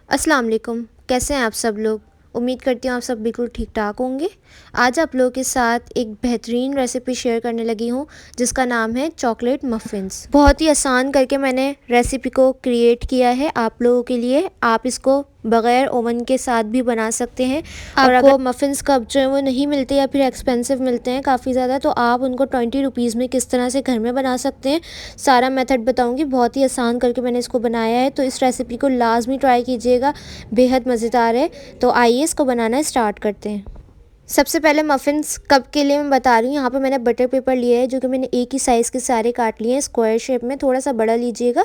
अस्सलाम वालेकुम। कैसे हैं आप सब लोग? उम्मीद करती हूँ आप सब बिल्कुल ठीक ठाक होंगे। आज आप लोगों के साथ एक बेहतरीन रेसिपी शेयर करने लगी हूँ जिसका नाम है चॉकलेट मफ़िन्स। बहुत ही आसान करके मैंने रेसिपी को क्रिएट किया है आप लोगों के लिए। आप इसको बग़ैर ओवन के साथ भी बना सकते हैं। और अगर मफ़िन्स कप जो है वो नहीं मिलते या फिर एक्सपेंसिव मिलते हैं काफ़ी ज़्यादा, तो आप उनको 20 रुपीज़ में किस तरह से घर में बना सकते हैं, सारा मेथड बताऊंगी। बहुत ही आसान करके मैंने इसको बनाया है, तो इस रेसिपी को लाजमी ट्राई कीजिएगा, बेहद मज़ेदार है। तो आइए इसको बनाना स्टार्ट करते हैं। सबसे पहले मफ़िन्स कप के लिए मैं बता रही हूँ। यहाँ पे मैंने बटर पेपर लिया है जो कि मैंने एक ही साइज़ के सारे काट लिए हैं स्क्वायर शेप में। थोड़ा सा बड़ा लीजिएगा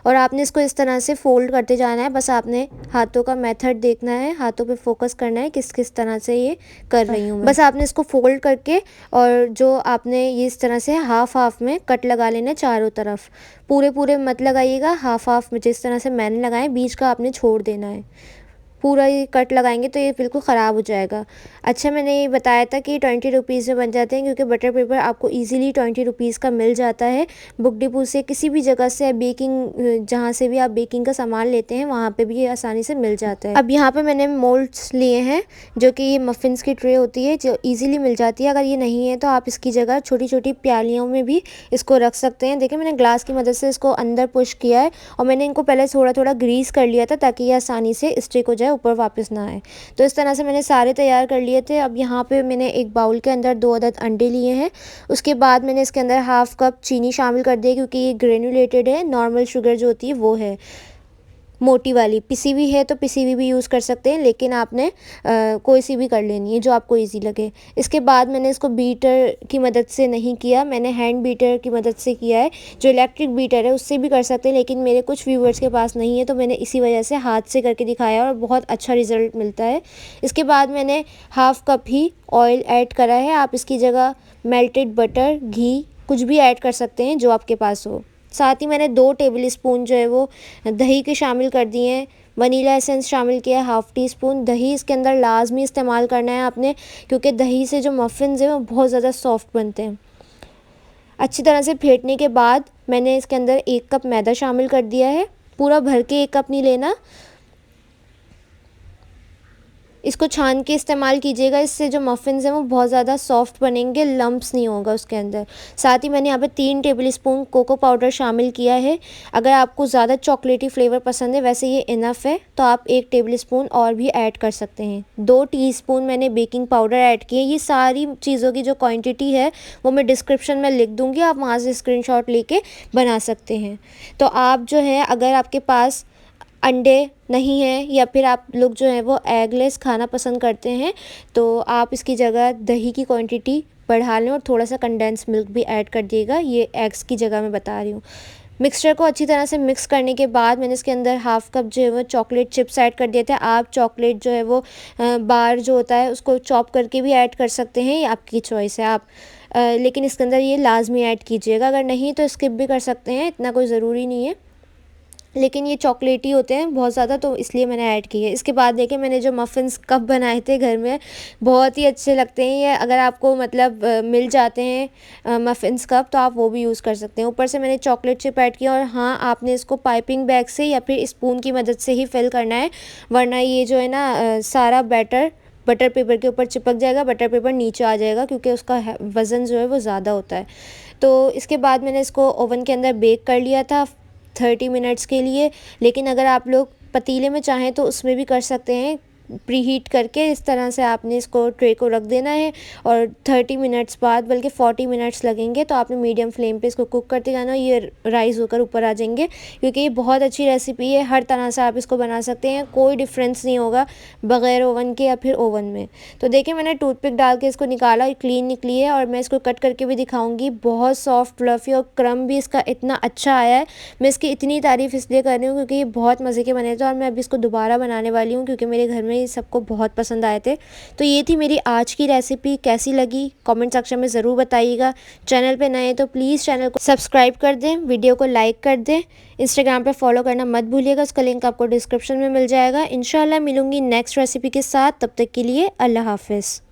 और आपने इसको इस तरह से फ़ोल्ड करते जाना है। बस आपने हाथों का मेथड देखना है, हाथों पे फोकस करना है किस किस तरह से ये कर रही हूँ मैं। बस आपने इसको फ़ोल्ड करके और जो आपने ये इस तरह से हाफ़ हाफ़ में कट लगा लेना है चारों तरफ। पूरे पूरे मत लगाइएगा, हाफ़ हाफ़ में जिस तरह से मैंने लगाए, बीच का आपने छोड़ देना है। पूरा ये कट लगाएंगे तो ये बिल्कुल ख़राब हो जाएगा। अच्छा, मैंने ये बताया था कि 20 रुपीज़ में बन जाते हैं क्योंकि बटर पेपर आपको इजीली 20 रुपीज़ का मिल जाता है बुक डिपो से, किसी भी जगह से, बेकिंग जहाँ से भी आप बेकिंग का सामान लेते हैं वहाँ पे भी ये आसानी से मिल जाता है। अब यहाँ पे मैंने मोल्ड्स लिए हैं जो कि ये मफ़िन्स की ट्रे होती है जो ईज़िली मिल जाती है। अगर ये नहीं है तो आप इसकी जगह छोटी छोटी प्यालियों में भी इसको रख सकते हैं। देखिए, मैंने ग्लास की मदद से इसको अंदर पुश किया है और मैंने इनको पहले थोड़ा थोड़ा ग्रीस कर लिया था ताकि ये आसानी से स्टिक हो जाए, ऊपर वापस ना आए। तो इस तरह से मैंने सारे तैयार कर लिए थे। अब यहाँ पे मैंने एक बाउल के अंदर 2 अदद अंडे लिए हैं। उसके बाद मैंने इसके अंदर हाफ़ कप चीनी शामिल कर दी क्योंकि ये ग्रेनुलेटेड है, नॉर्मल शुगर जो होती है वो है, मोटी वाली। पिसी हुई है तो पिसी हुई भी यूज़ कर सकते हैं, लेकिन आपने कोई सी भी कर लेनी है जो आपको इजी लगे। इसके बाद मैंने इसको बीटर की मदद से नहीं किया, मैंने हैंड बीटर की मदद से किया है। जो इलेक्ट्रिक बीटर है उससे भी कर सकते हैं, लेकिन मेरे कुछ व्यूअर्स के पास नहीं है तो मैंने इसी वजह से हाथ से करके दिखाया और बहुत अच्छा रिज़ल्ट मिलता है। इसके बाद मैंने हाफ़ कप ही ऑयल ऐड करा है। आप इसकी जगह मेल्टेड बटर, घी कुछ भी ऐड कर सकते हैं जो आपके पास हो। साथ ही मैंने 2 टेबल स्पून जो है वो दही के शामिल कर दिए हैं। वनीला एसेंस शामिल किया है हाफ़ टी स्पून। दही इसके अंदर लाजमी इस्तेमाल करना है आपने, क्योंकि दही से जो मफ़िन्स हैं वो बहुत ज़्यादा सॉफ्ट बनते हैं। अच्छी तरह से फेंटने के बाद मैंने इसके अंदर 1 कप मैदा शामिल कर दिया है। पूरा भर के 1 कप नहीं लेना, इसको छान के इस्तेमाल कीजिएगा। इससे जो मफ़िन्स हैं वो बहुत ज़्यादा सॉफ्ट बनेंगे, लम्प्स नहीं होगा उसके अंदर। साथ ही मैंने यहाँ पे 3 टेबल स्पून कोको पाउडर शामिल किया है। अगर आपको ज़्यादा चॉकलेटी फ्लेवर पसंद है, वैसे ये इनफ है, तो आप 1 टेबल स्पून और भी ऐड कर सकते हैं। 2 टीस्पून मैंने बेकिंग पाउडर ऐड किए। ये सारी चीज़ों की जो क्वान्टिटी है वो मैं डिस्क्रिप्शन में लिख दूँगी, आप वहाँ से स्क्रीनशॉट लेके बना सकते हैं। तो आप जो है, अगर आपके पास अंडे नहीं हैं या फिर आप लोग जो है वो एगलेस खाना पसंद करते हैं, तो आप इसकी जगह दही की क्वांटिटी बढ़ा लें और थोड़ा सा कंडेंस मिल्क भी ऐड कर दिएगा। ये एग्स की जगह मैं बता रही हूँ। मिक्सचर को अच्छी तरह से मिक्स करने के बाद मैंने इसके अंदर हाफ़ कप जो है वो चॉकलेट चिप्स ऐड कर दिए थे। आप चॉकलेट जो है वो बार जो होता है उसको चॉप करके भी ऐड कर सकते हैं, ये आपकी चॉइस है। आप लेकिन इसके अंदर ये लाजमी ऐड कीजिएगा, अगर नहीं तो स्किप भी कर सकते हैं, इतना कोई ज़रूरी नहीं है। लेकिन ये चॉकलेटी होते हैं बहुत ज़्यादा, तो इसलिए मैंने ऐड की है। इसके बाद देखिए, मैंने जो मफ़िन्स कप बनाए थे घर में, बहुत ही अच्छे लगते हैं ये। अगर आपको मतलब मिल जाते हैं मफ़िन्स कप, तो आप वो भी यूज़ कर सकते हैं। ऊपर से मैंने चॉकलेट चिप ऐड किया। और हाँ, आपने इसको पाइपिंग बैग से या फिर स्पून की मदद से ही फिल करना है, वरना ये जो है ना सारा बैटर बटर पेपर के ऊपर चिपक जाएगा, बटर पेपर नीचे आ जाएगा क्योंकि उसका वज़न जो है वो ज़्यादा होता है। तो इसके बाद मैंने इसको ओवन के अंदर बेक कर लिया था 30 मिनट्स के लिए। लेकिन अगर आप लोग पतीले में चाहें तो उसमें भी कर सकते हैं, प्री हीट करके। इस तरह से आपने इसको ट्रे को रख देना है और 30 मिनट्स बाद, बल्कि 40 मिनट्स लगेंगे, तो आपने मीडियम फ्लेम पे इसको कुक करते जाना। ये राइज़ होकर ऊपर आ जाएंगे, क्योंकि ये बहुत अच्छी रेसिपी है। हर तरह से आप इसको बना सकते हैं, कोई डिफरेंस नहीं होगा बग़ैर ओवन के या फिर ओवन में। तो देखिए, मैंने टूथपिक डाल के इसको निकाला, क्लीन निकली है और मैं इसको कट करके भी दिखाऊँगी। बहुत सॉफ्ट, फ्लफ़ी और क्रम भी इसका इतना अच्छा आया है। मैं इसकी इतनी तारीफ़ इसलिए कर रही हूँ क्योंकि ये बहुत मज़े के बने थे और मैं अभी इसको दोबारा बनाने वाली हूँ क्योंकि मेरे घर में ये सबको बहुत पसंद आए थे। तो ये थी मेरी आज की रेसिपी। कैसी लगी कमेंट सेक्शन में ज़रूर बताइएगा। चैनल पे नए तो प्लीज़ चैनल को सब्सक्राइब कर दें, वीडियो को लाइक कर दें। इंस्टाग्राम पे फॉलो करना मत भूलिएगा, उसका लिंक आपको डिस्क्रिप्शन में मिल जाएगा। इंशाल्लाह मिलूँगी नेक्स्ट रेसिपी के साथ, तब तक के लिए अल्लाह हाफ़िज़।